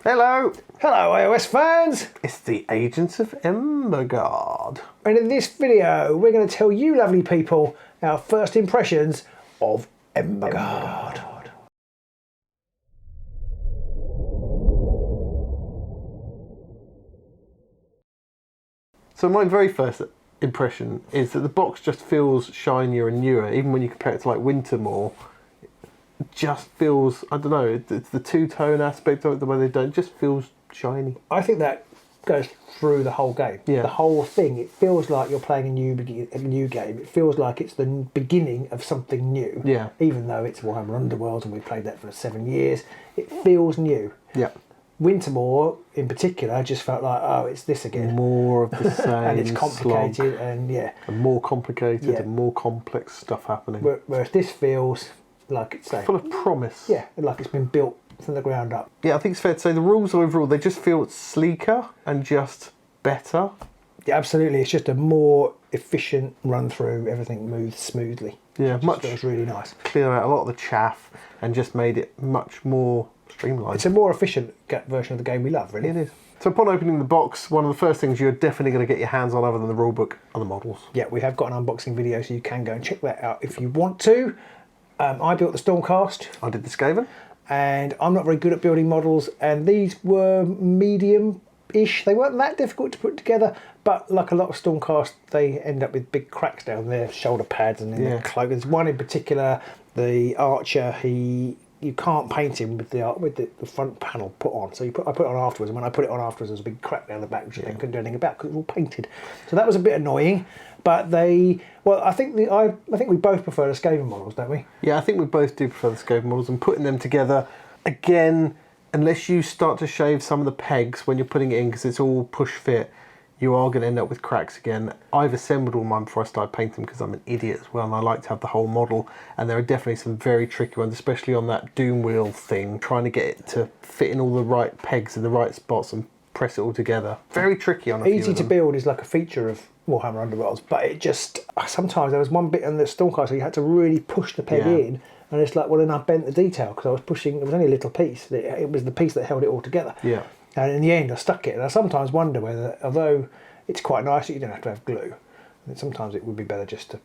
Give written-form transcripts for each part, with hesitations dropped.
Hello! Hello iOS fans! It's the Agents of Embergard. And in this video we're going to tell you lovely people our first impressions of Embergard. So my very first impression is that the box just feels shinier and newer, even when you compare it to like Wintermore. It just feels, I don't know, it's the two-tone aspect of it, the way they don't, it just feels shiny. I think that goes through the whole game. Yeah. The whole thing, it feels like you're playing a new game. It feels like it's the beginning of something new. Yeah. Even though it's Warhammer Underworlds and we played that for 7 years, it feels new. Yeah. Wintermore, in particular, just felt like, oh, it's this again. More of the same and it's complicated slog. and yeah. And more complicated Yeah. and more complex stuff happening. Whereas this feels like it's Full of promise. yeah, like it's been built from the ground up. Yeah, I think it's fair to say the rules overall, they just feel sleeker and just better. Yeah, absolutely. It's just a more efficient run through. Everything moves smoothly. Yeah, It much feels really nice. clear out a lot of the chaff and just made it much more streamlined. It's a more efficient version of the game we love, really. It is. So upon opening the box, one of the first things you're definitely going to get your hands on, other than the rulebook, are the models. Yeah, we have got an unboxing video, so you can go and check that out if you want to. I built the Stormcast. I did the Skaven. And I'm not very good at building models, and these were medium-ish. They weren't that difficult to put together, but like a lot of Stormcast, they end up with big cracks down their shoulder pads and in their cloak. There's one in particular, the Archer. You can't paint him with the front panel put on. So I put it on afterwards, and when I put it on afterwards, there was a big crack down the back, which I couldn't do anything about because it was all painted. So that was a bit annoying. But I think we both prefer the Skaven models, don't we? Yeah, I think we both do prefer the Skaven models, and putting them together, again, unless you start to shave some of the pegs when you're putting it in, because it's all push fit, you are going to end up with cracks again. I've assembled all mine before I started painting them because I'm an idiot as well, and I like to have the whole model. And there are definitely some very tricky ones, especially on that doom wheel thing, trying to get it to fit in all the right pegs in the right spots and press it all together. Very tricky on a few Easy to build is like a feature of Warhammer Underworlds, but it just, sometimes there was one bit in the Stormcast where you had to really push the peg in, and it's like, well, then I bent the detail because I was pushing, it was only a little piece, it was the piece that held it all together. Yeah. And in the end I stuck it, and I sometimes wonder whether, although it's quite nice that you don't have to have glue, sometimes it would be better just to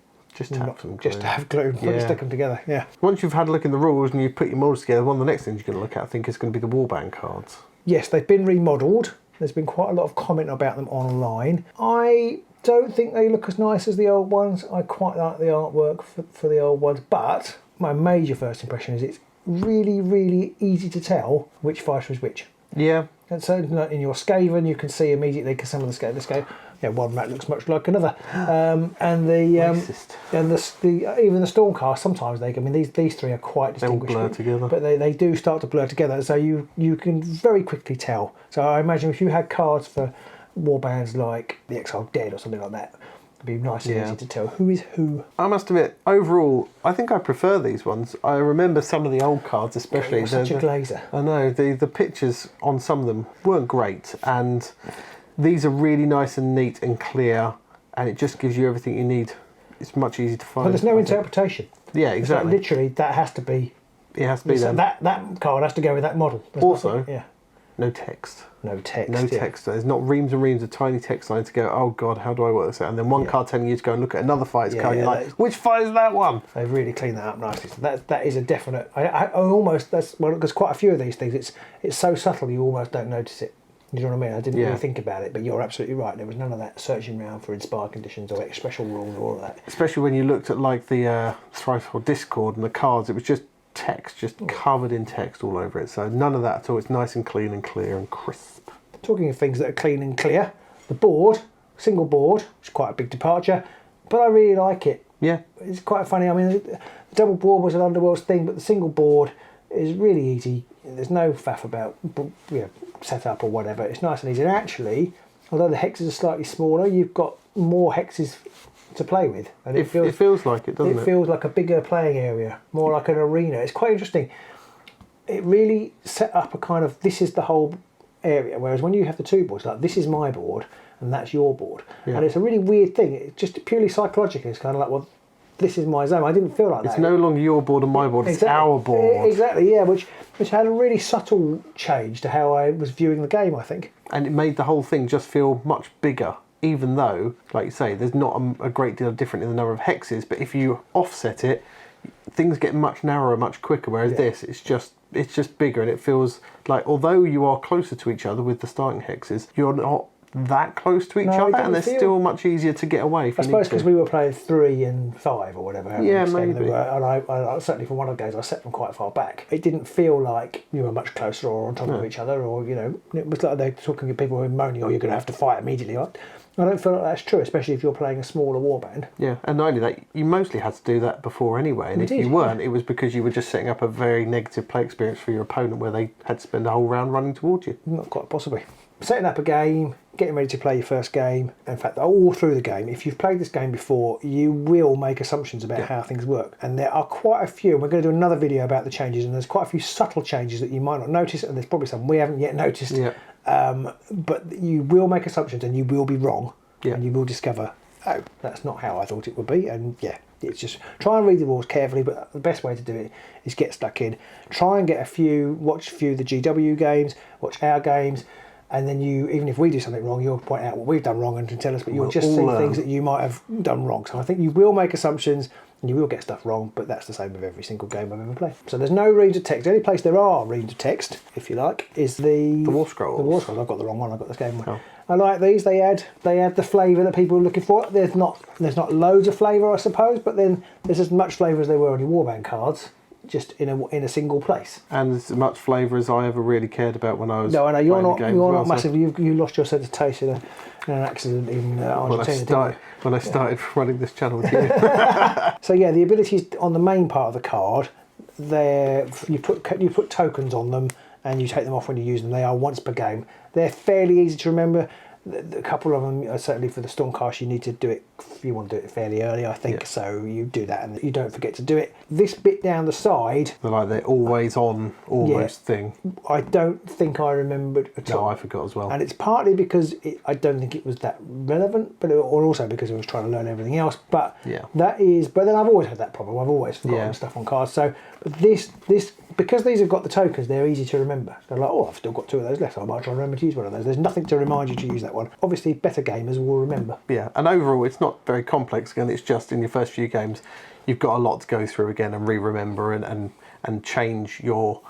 have glue and stick them together. Yeah. Once you've had a look in the rules and you've put your models together, one of the next things you're going to look at, I think, is going to be the warband cards. Yes, they've been remodelled. There's been quite a lot of comment about them online. I don't think they look as nice as the old ones. I quite like the artwork for the old ones, but my major first impression is it's really, really easy to tell which fighter is which. Yeah. And so in your Skaven, you can see immediately because some of the Skaven, one mat looks much like another, and even the Stormcast sometimes these three are quite distinguished. They all blur together, but they do start to blur together. So you can very quickly tell. So I imagine if you had cards for warbands like the Exiled Dead or something like that, it'd be nice and easy to tell who is who. I must admit, overall, I think I prefer these ones. I remember some of the old cards, especially. You're such a glazer. I know, the pictures on some of them weren't great, and these are really nice and neat and clear, and it just gives you everything you need. It's much easier to find. But there's no interpretation. Yeah, exactly. Like literally, that has to be. It has to be them. That card has to go with that model. There's also, nothing, no text. No text. No text. There's not reams and reams of tiny text lines to go, oh God, how do I work this out? And then one card telling you to go and look at another fighter's card. You're like, which fight is that one? They've really cleaned that up nicely. So that is a definite. I almost, there's quite a few of these things. It's so subtle you almost don't notice it. You know what I mean? I didn't really think about it, but you're absolutely right. There was none of that searching around for inspired conditions or special rules or all of that. Especially when you looked at like the Thrice or Discord and the cards, it was just text, just covered in text all over it. So none of that at all. It's nice and clean and clear and crisp. Talking of things that are clean and clear, the board, single board, which is quite a big departure, but I really like it. Yeah. It's quite funny. I mean, the double board was an Underworlds thing, but the single board is really easy. There's no faff about setup or whatever. It's nice and easy. And actually, although the hexes are slightly smaller, you've got more hexes to play with. And it feels like it, doesn't it? It feels like a bigger playing area, more like an arena. It's quite interesting. It really set up a kind of, this is the whole area, whereas when you have the two boards, like this is my board and that's your board. And it's a really weird thing. It's just purely psychological. It's kind of like, well, this is my zone. I didn't feel like that. It's no longer your board and my board, it's our board. Exactly, yeah, which had a really subtle change to how I was viewing the game, I think. And it made the whole thing just feel much bigger, even though, like you say, there's not a great deal different in the number of hexes, but if you offset it, things get much narrower, much quicker, whereas this, it's just bigger, and it feels like, although you are closer to each other with the starting hexes, you're not that close to each other, and they're still much easier to get away if you need to. I suppose because we were playing 3 and 5 or whatever. Yeah, maybe. And I certainly for one of the games I set them quite far back. It didn't feel like you were much closer or on top of each other, or, you know, it was like they're talking to people who are moaning, "Oh, you're going to have to fight immediately." I don't feel like that's true, especially if you're playing a smaller warband. Yeah, and not only that, you mostly had to do that before anyway, and if you weren't, it was because you were just setting up a very negative play experience for your opponent where they had to spend a whole round running towards you. Not quite possibly. Setting up a game, getting ready to play your first game. In fact, all through the game, if you've played this game before, you will make assumptions about how things work. And there are quite a few, and we're going to do another video about the changes, and there's quite a few subtle changes that you might not notice, and there's probably some we haven't yet noticed. Yeah. But you will make assumptions, and you will be wrong, Yeah. and you will discover, oh, that's not how I thought it would be. And yeah, it's just try and read the rules carefully, but the best way to do it is get stuck in. Try and watch a few of the GW games, watch our games, and then even if we do something wrong, you'll point out what we've done wrong and tell us, but you'll just see things that you might have done wrong. So I think you will make assumptions and you will get stuff wrong, but that's the same with every single game I've ever played. So there's no reams of text. The only place there are reams of text, if you like, is the War Scrolls. The War Scrolls. I've got the wrong one. I've got this game one. Oh. I like these. They add the flavour that people are looking for. There's not loads of flavour, I suppose, but then there's as much flavour as there were on your warband cards, just in a single place. And as much flavour as I ever really cared about when I was. No, I know you're not massive. You lost your sense of taste in an accident in Argentina. When I started running this channel with you. So yeah, the abilities on the main part of the card, you put tokens on them and you take them off when you use them. They are once per game. They're fairly easy to remember. A couple of them, certainly for the Stormcast, you need to do it. You want to do it fairly early, I think. Yeah. So you do that, and you don't forget to do it. This bit down the side, they're always on, almost thing. I don't think I remembered at all. No, I forgot as well. And it's partly because I don't think it was that relevant, but or also because I was trying to learn everything else. But that is. But then I've always had that problem. I've always forgotten stuff on cards. So, but this because these have got the tokens, they're easy to remember. They're like, I've still got 2 of those left. I might try and remember to use one of those. There's nothing to remind you to use that one. Obviously, better gamers will remember. Yeah, and overall, it's not very complex. Again, it's just in your first few games, you've got a lot to go through again and re-remember and change your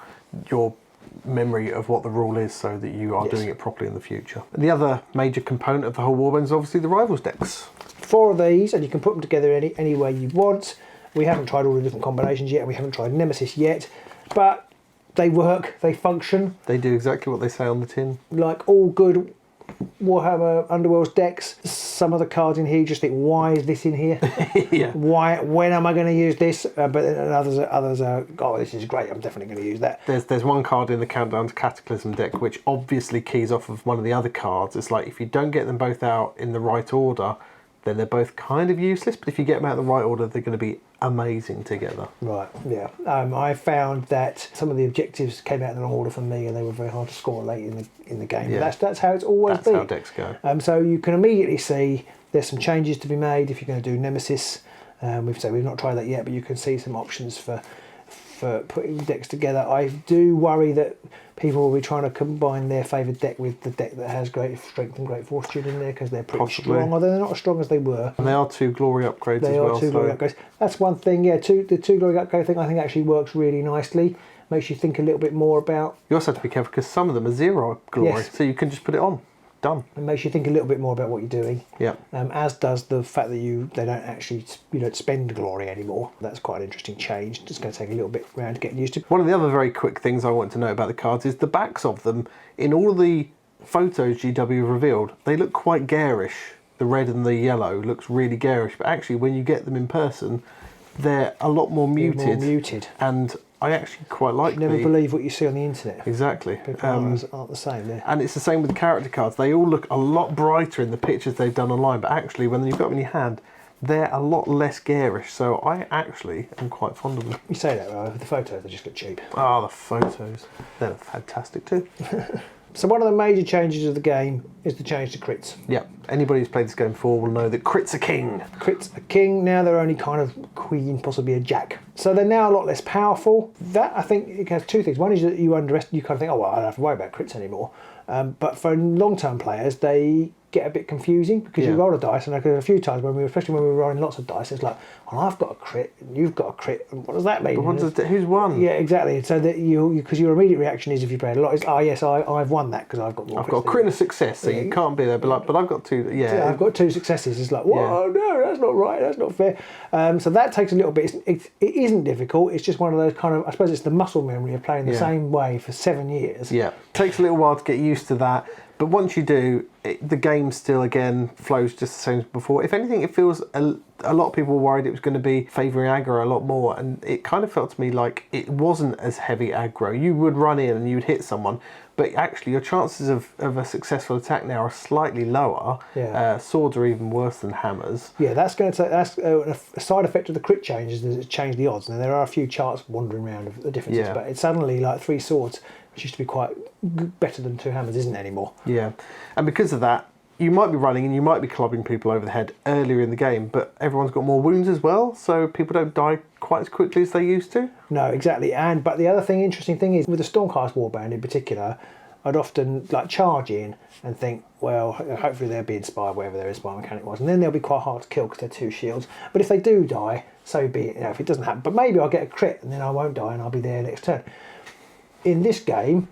memory of what the rule is so that you are doing it properly in the future. The other major component of the whole warband is obviously the rivals decks. 4 of these, and you can put them together any way you want. We haven't tried all the different combinations yet, and we haven't tried Nemesis yet, but they work, they function. They do exactly what they say on the tin. Like all good Warhammer Underworlds decks, some of the cards in here you just think, why is this in here? Yeah. When am I going to use this? But others are, oh, this is great, I'm definitely going to use that. There's one card in the Countdown to Cataclysm deck which obviously keys off of one of the other cards. It's like if you don't get them both out in the right order, then they're both kind of useless, but if you get them out in the right order, they're going to be amazing together. Right, yeah. I found that some of the objectives came out in the wrong order for me, and they were very hard to score late in the game. Yeah. That's how it's always been. That's how decks go. So you can immediately see there's some changes to be made if you're going to do Nemesis. We've not tried that yet, but you can see some options for putting decks together. I do worry that people will be trying to combine their favoured deck with the deck that has great strength and great fortitude in there because they're pretty strong, although they're not as strong as they were. And they are 2 glory upgrades as well. Glory upgrades. That's one thing, yeah, the 2 glory upgrade thing I think actually works really nicely. Makes you think a little bit more about... You also have to be careful because some of them are 0 glory, so you can just put it on. Done. It makes you think a little bit more about what you're doing. Yeah. As does the fact that you don't spend glory anymore. That's quite an interesting change. It's going to take a little bit around to get used to. One of the other very quick things I want to know about the cards is the backs of them. In all the photos GW revealed, they look quite garish. The red and the yellow looks really garish, but actually when you get them in person, they're a lot more muted. And I actually quite like them. Never believe what you see on the internet. Exactly. People aren't the same there. And it's the same with the character cards. They all look a lot brighter in the pictures they've done online, but actually when you've got them in your hand, they're a lot less garish. So I actually am quite fond of them. You say that, the photos, they just look cheap. Oh, the photos. They're fantastic too. So one of the major changes of the game is the change to crits. Yeah, anybody who's played this game before will know that crits are king. Crits are king. Now they're only kind of queen, possibly a jack. So they're now a lot less powerful. That, I think, it has two things. One is that you kind of think, oh, well, I don't have to worry about crits anymore. But for long-term players, they get a bit confusing because you roll a dice, and a few times especially when we were rolling lots of dice, it's like, well, I've got a crit and you've got a crit, and what does that mean? Who's won? Yeah, exactly. So that because your immediate reaction is, if you play a lot, is, oh yes, I've won that because I've got more. I've got a crit and a success, so you can't be there. But I've got two. Yeah, I've got two successes. It's like, whoa, no, that's not right. That's not fair. So that takes a little bit. It isn't difficult. It's just one of those kind of, I suppose it's the muscle memory of playing the same way for 7 years. Yeah, takes a little while to get used to that. But once you do, the game still, again, flows just the same as before. If anything, it feels a lot of people were worried it was going to be favouring aggro a lot more. And it kind of felt to me like it wasn't as heavy aggro. You would run in and you would hit someone. But actually, your chances of a successful attack now are slightly lower. Yeah. Swords are even worse than hammers. Yeah, that's a side effect of the crit changes is it's changed the odds. Now, there are a few charts wandering around of the differences, but it's suddenly like 3 swords, which used to be quite better than 2 hammers, isn't anymore. Yeah, and because of that, you might be running and you might be clubbing people over the head earlier in the game, but everyone's got more wounds as well, so people don't die quite as quickly as they used to. No, exactly. But the other interesting thing is, with the Stormcast Warband in particular, I'd often like charge in and think, well, hopefully they'll be inspired, whatever their inspire mechanic was, and then they'll be quite hard to kill because they're 2 shields. But if they do die, so be it. If it doesn't happen, but maybe I'll get a crit and then I won't die and I'll be there next turn. In this game,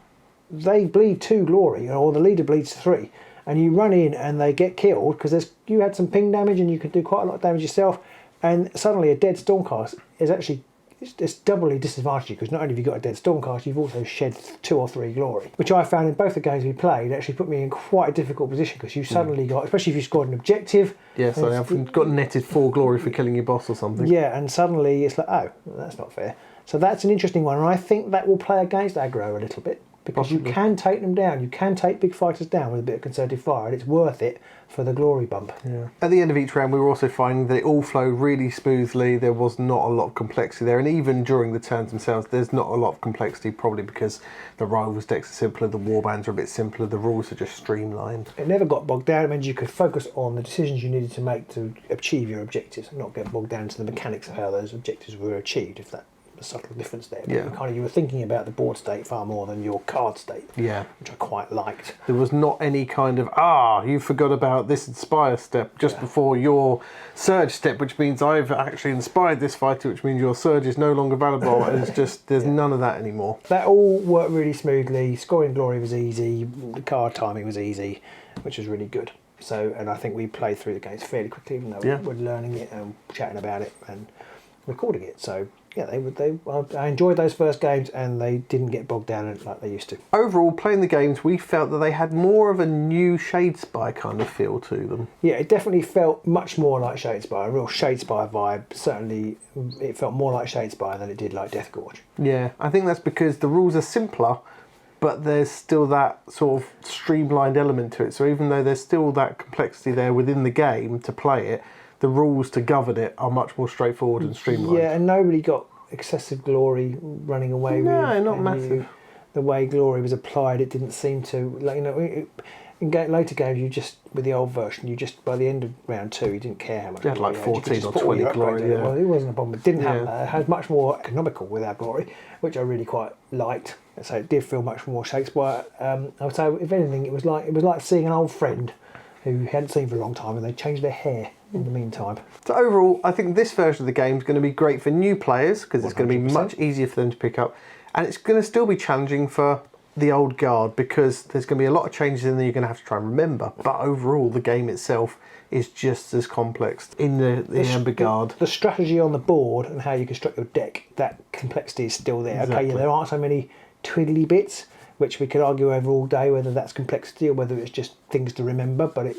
they bleed 2 glory, or the leader bleeds 3, and you run in and they get killed because you had some ping damage and you could do quite a lot of damage yourself, and suddenly a dead Stormcast is actually, it's doubly disadvantaged because not only have you got a dead Stormcast, you've also shed 2 or 3 glory, which I found in both the games we played actually put me in quite a difficult position because you suddenly got, especially if you scored an objective. Yeah, so I've got netted 4 glory for killing your boss or something. Yeah, and suddenly it's like, oh, that's not fair. So that's an interesting one, and I think that will play against aggro a little bit because you can take them down. You can take big fighters down with a bit of concerted fire, and it's worth it for the glory bump. Yeah. At the end of each round, we were also finding that it all flowed really smoothly. There was not a lot of complexity there, and even during the turns themselves, there's not a lot of complexity, probably because the rivals decks are simpler, the warbands are a bit simpler, the rules are just streamlined. It never got bogged down. It means you could focus on the decisions you needed to make to achieve your objectives, and not get bogged down to the mechanics of how those objectives were achieved, if that a subtle difference there. But you were thinking about the board state far more than your card state, which I quite liked. There was not any kind of, you forgot about this inspire step just before your surge step, which means I've actually inspired this fighter, which means your surge is no longer valuable. It's just, there's none of that anymore. That all worked really smoothly. Scoring glory was easy, the card timing was easy, which was really good. So, and I think we played through the games fairly quickly, even though we were learning it and chatting about it and recording it. So yeah, I enjoyed those first games, and they didn't get bogged down in it like they used to. Overall, playing the games, we felt that they had more of a new Shadespire kind of feel to them. Yeah, it definitely felt much more like Shadespire, a real Shadespire vibe. Certainly, it felt more like Shadespire than it did like Death Gorge. Yeah, I think that's because the rules are simpler, but there's still that sort of streamlined element to it. So even though there's still that complexity there within the game to play it, the rules to govern it are much more straightforward and streamlined. Yeah, and nobody got excessive glory running away with. No, not massive. The way glory was applied, it didn't seem to. Like, in later games, you just, with the old version, you just, by the end of round 2, you didn't care how much. You had like 14 or 20 glory. Well, it wasn't a problem. It didn't have that. It had much more economical with our glory, which I really quite liked. So it did feel much more Shakespeare. I would say, if anything, it was like seeing an old friend who you hadn't seen for a long time, and they changed their hair in the meantime. So overall, I think this version of the game is going to be great for new players because it's going to be much easier for them to pick up, and it's going to still be challenging for the old guard because there's going to be a lot of changes in there you're going to have to try and remember. But overall, the game itself is just as complex in the Embergard. The strategy on the board and how you construct your deck, that complexity is still there. Exactly. Okay, there aren't so many twiddly bits, which we could argue over all day whether that's complexity or whether it's just things to remember, but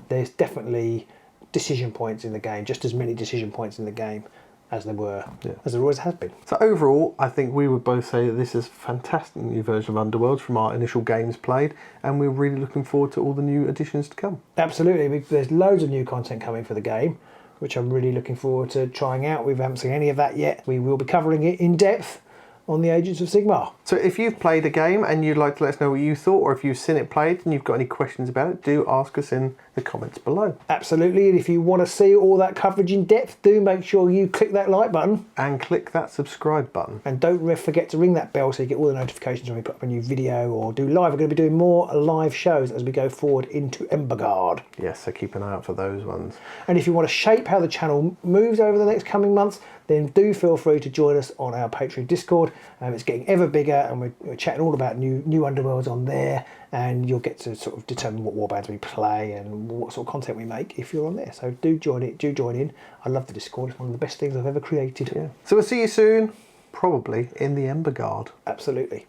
there's definitely decision points in the game, just as many decision points in the game as there were, as there always has been. So overall, I think we would both say that this is a fantastic new version of Underworlds from our initial games played, and we're really looking forward to all the new additions to come. Absolutely, there's loads of new content coming for the game, which I'm really looking forward to trying out. We haven't seen any of that yet. We will be covering it in depth on the Agents of Sigmar. So if you've played a game and you'd like to let us know what you thought, or if you've seen it played and you've got any questions about it, do ask us in the comments below. Absolutely, and if you want to see all that coverage in depth, do make sure you click that like button. And click that subscribe button. And don't forget to ring that bell so you get all the notifications when we put up a new video or do live. We're going to be doing more live shows as we go forward into Embergard. Yes, so keep an eye out for those ones. And if you want to shape how the channel moves over the next coming months, then do feel free to join us on our Patreon Discord. It's getting ever bigger, and we're chatting all about new Underworlds on there, and you'll get to sort of determine what warbands we play and what sort of content we make if you're on there. So do join in. I love the Discord. It's one of the best things I've ever created. Yeah. So we'll see you soon, probably in the Embergard. Absolutely.